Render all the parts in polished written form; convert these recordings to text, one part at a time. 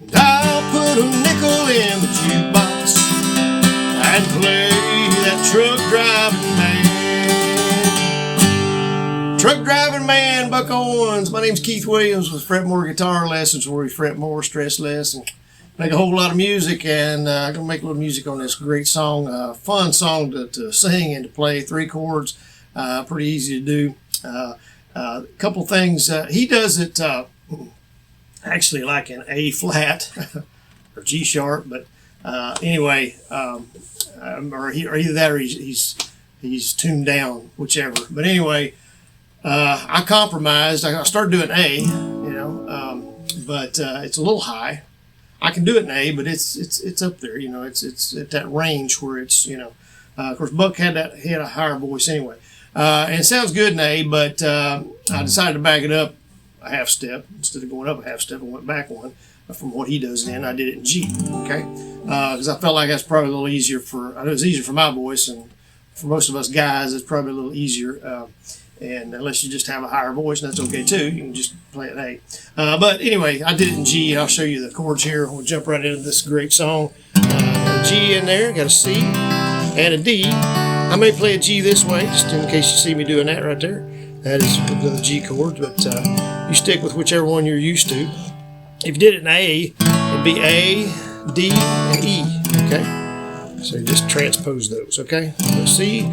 And I'll put a nickel in the jukebox and play that truck driving man. Truck driving man, Buck Owens. My name's Keith Williams with Fret More Guitar Lessons, where we fret more, stress less, and make a whole lot of music. And I'm going to make a little music on this great song. Fun song to sing and to play. 3 chords. Pretty easy to do. A couple things. He does it actually like an A flat or G sharp, but anyway, or either that or he's tuned down, whichever. But anyway, I compromised. I started doing A, but it's a little high. I can do it in A, but it's up there. It's at that range where it's of course, Buck had a higher voice anyway. And it sounds good in A, but I decided to back it up a half step. Instead of going up a half step, I went back one from what he does in. I did it in G, okay? Because I felt like that's probably a little easier I know it's easier for my voice, and for most of us guys, it's probably a little easier. And unless you just have a higher voice, and that's okay too. You can just play it A. But anyway, I did it in G, and I'll show you the chords here. We'll jump right into this great song. A G in there, got a C and a D. I may play a G this way, just in case you see me doing that right there. That is the G chord, but you stick with whichever one you're used to. If you did it in A, it'd be A, D, and E, okay? So you just transpose those, okay? So C,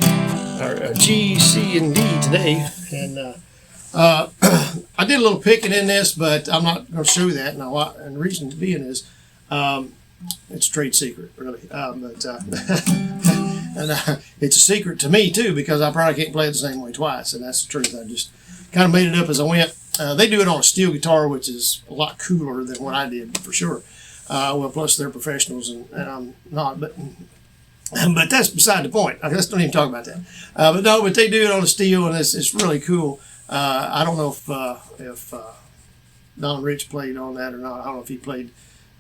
or G, C, and D today. And I did a little picking in this, but I'm not going to show you that. And the reason being is it's a trade secret, really. And it's a secret to me, too, because I probably can't play it the same way twice, and that's the truth. I just kind of made it up as I went. They do it on a steel guitar, which is a lot cooler than what I did, for sure. Well, plus they're professionals, and I'm not, but that's beside the point. Let's don't even talk about that. But they do it on a steel, and it's really cool. I don't know if Don Rich played on that or not. I don't know if he played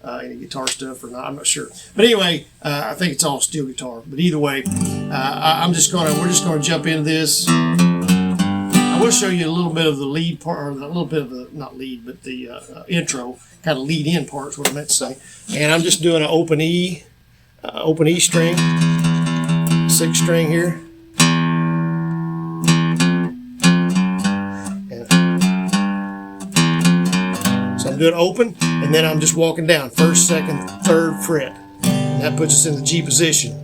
any guitar stuff or not. I'm not sure. But anyway, I think it's all steel guitar. But either way, we're just gonna jump into this. I will show you a little bit of the lead part, or a little bit of the not lead, but the intro, kind of lead in part is what I meant to say. And I'm just doing an open E string, 6th string here. So I'm doing open, and then I'm just walking down 1st, 2nd, 3rd fret. And that puts us in the G position.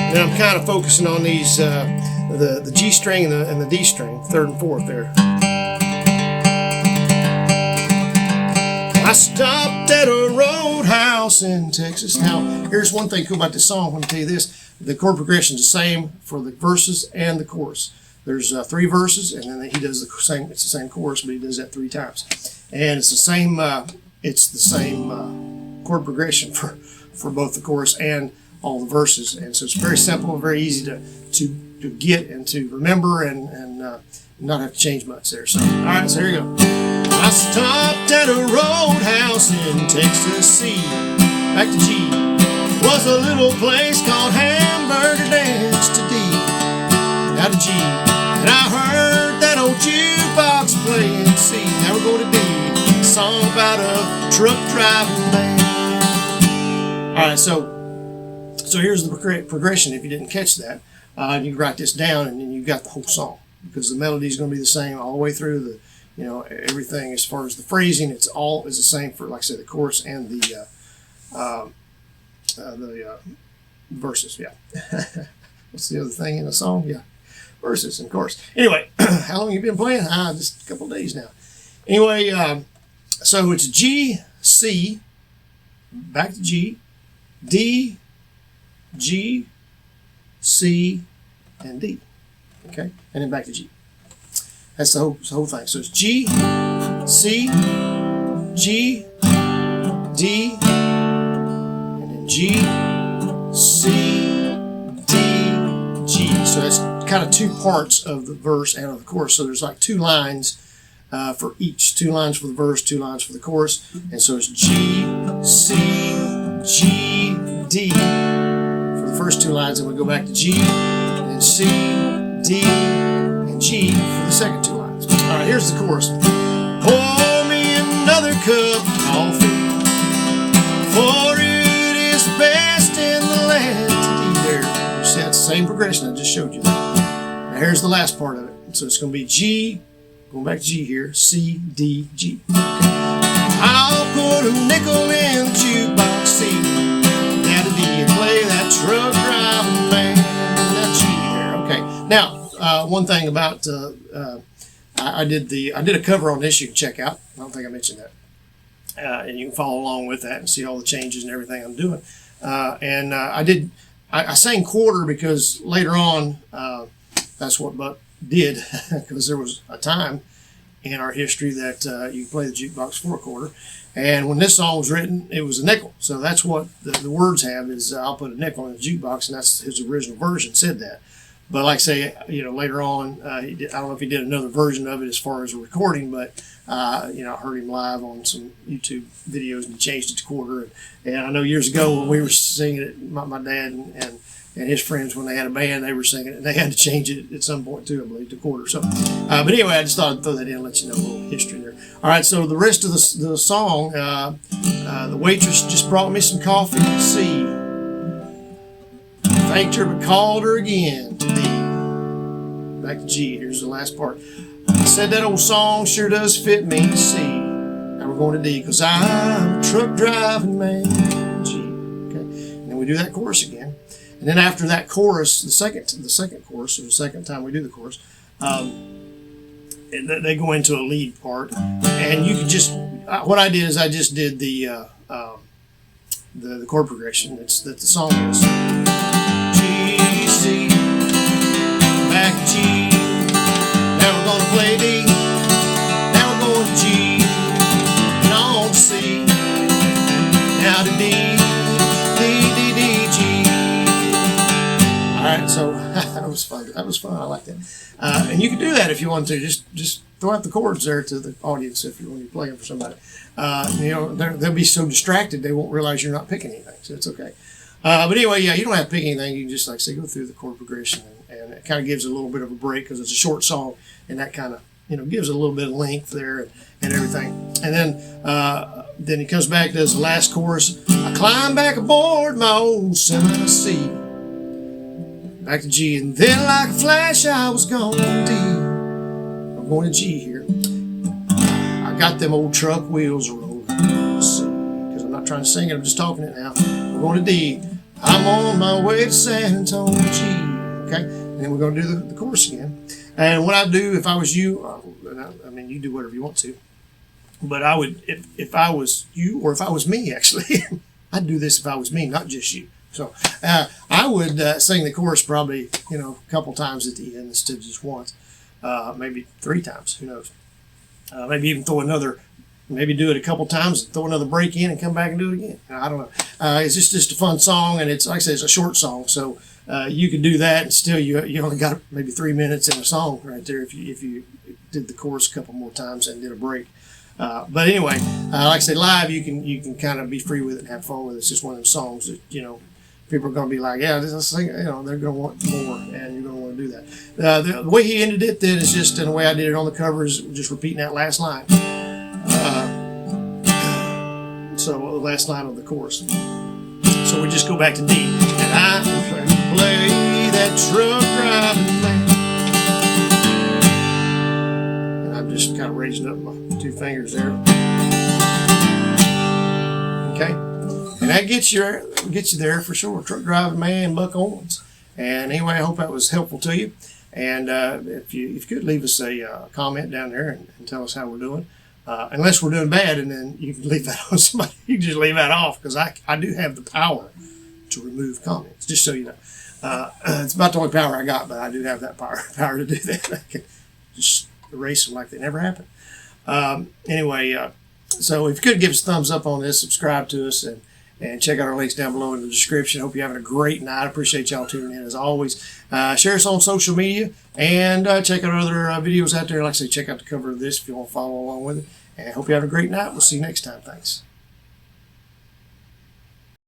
And I'm kind of focusing on these, the G string and the D string, 3rd and 4th there. I stopped at a roadhouse in Texas. Now, here's one thing cool about this song. Let me tell you this. The chord progression is the same for the verses and the chorus. There's 3 verses, and then he does the same. It's the same chorus, but he does that 3 times, and it's the same. Chord progression for both the chorus and all the verses, and so it's very simple, very easy to get and to remember, and not have to change much there. So, all right, so here you go. I stopped at a roadhouse in Texas. C, back to G. Was a little place called Hamburger Dance to D. Now to G. And I heard that old jukebox playing C. Now we're going to D. A song about a truck driving man. Alright, so here's the progression. If you didn't catch that, you can write this down, and then you've got the whole song. Because the melody is going to be the same all the way through. Everything as far as the phrasing, it's all is the same for, like I said, the chorus and the verses. Yeah. What's the other thing in the song? Yeah. Verses, of course. Anyway, how long have you been playing? Just a couple of days now. Anyway, so it's G, C, back to G, D, G, C, and D. Okay? And then back to G. That's the whole thing. So it's G, C, G, D, and then G, C, D, G. So that's kind of 2 parts of the verse and of the chorus. So there's like 2 lines for each. 2 lines for the verse, 2 lines for the chorus. And so it's G, C, G, D for the first 2 lines. And we go back to G, and then C, D, and G for the second 2 lines. All right, here's the chorus. Oh, progression I just showed you. Now here's the last part of it. So it's going to be G, going back to G here, C, D, G. I'll put a nickel in the jukebox, C, down to D, and play that truck driving man. That G there. Okay. Now, one thing about I did a cover on this you can check out. I don't think I mentioned that. And you can follow along with that and see all the changes and everything I'm doing. I sang quarter because later on, that's what Buck did, because there was a time in our history that you could play the jukebox for a quarter. And when this song was written, it was a nickel. So that's what the words have is I'll put a nickel in the jukebox, and that's his original version said that. But like I say, later on, I don't know if he did another version of it as far as a recording, but, I heard him live on some YouTube videos and he changed it to quarter. And I know years ago when we were singing it, my dad and his friends, when they had a band, they were singing it, and they had to change it at some point too, I believe, to quarter. So, but anyway, I just thought I'd throw that in and let you know a little history there. All right, so the rest of the song, the waitress just brought me some coffee. C. Thanked her but called her again to D. Back to G. Here's the last part. I said that old song sure does fit me. C. Now we're going to D because I'm a truck driving man. G. Okay. And then we do that chorus again. And then after that chorus, the second chorus, or the second time we do the chorus, they go into a lead part. And you can just what I did is I just did the chord progression that the song is. G, C, back G. Now we're going to play D. Now we're going to G. And on to C. Now to D. D, D, D, G. All right, so that was fun. That was fun. I like that. And you can do that if you want to. Just throw out the chords there to the audience when you're playing for somebody. They'll be so distracted they won't realize you're not picking anything. So it's okay. But anyway, yeah, you don't have to pick anything. You can just, like I say, go through the chord progression, and it kind of gives a little bit of a break because it's a short song, and that kind of gives a little bit of length there and everything. And then he comes back, does the last chorus. I climb back aboard my old semi-C. Back to G, and then like a flash I was gone to D. I'm going to G here. I got them old truck wheels rolling. Because I'm not trying to sing it, I'm just talking it now. We're going to D. I'm on my way to San Antonio, G. Okay? And then we're going to do the chorus again. And what I do if I was you, I mean, you do whatever you want to. But I would, if I was you, or if I was me, actually, I'd do this if I was me, not just you. So I would sing the chorus probably, a couple times at the end instead of just once. Maybe 3 times, who knows. Maybe even maybe do it a couple times, throw another break in and come back and do it again. I don't know. It's just a fun song, and it's, like I say, it's a short song. So you can do that, and still you only got maybe 3 minutes in a song right there if you did the chorus a couple more times and did a break. But anyway, like I say, live you can kind of be free with it and have fun with it. It's just one of those songs that, people are going to be like, yeah, this is, they're going to want more, and you're going to want to do that. The way he ended it then is just, and the way I did it on the cover is just repeating that last line. So the last line of the chorus. So we just go back to D. And I play that truck driving man. And I'm just kind of raising up my 2 fingers there. Okay. And that gets you there for sure. Truck driving man, Buck Owens. And anyway, I hope that was helpful to you. And if you could leave us a comment down there and tell us how we're doing. Unless we're doing bad, and then you can leave that on somebody. You can just leave that off, because I do have the power to remove comments, just so you know. It's about the only power I got, but I do have that power to do that. I can just erase them like they never happened. Anyway, so if you could give us a thumbs up on this, subscribe to us, and check out our links down below in the description. Hope you're having a great night. I appreciate y'all tuning in as always. Share us on social media, and check out other videos out there. Like I say, check out the cover of this if you want to follow along with it. And hope you have a great night. We'll see you next time. Thanks.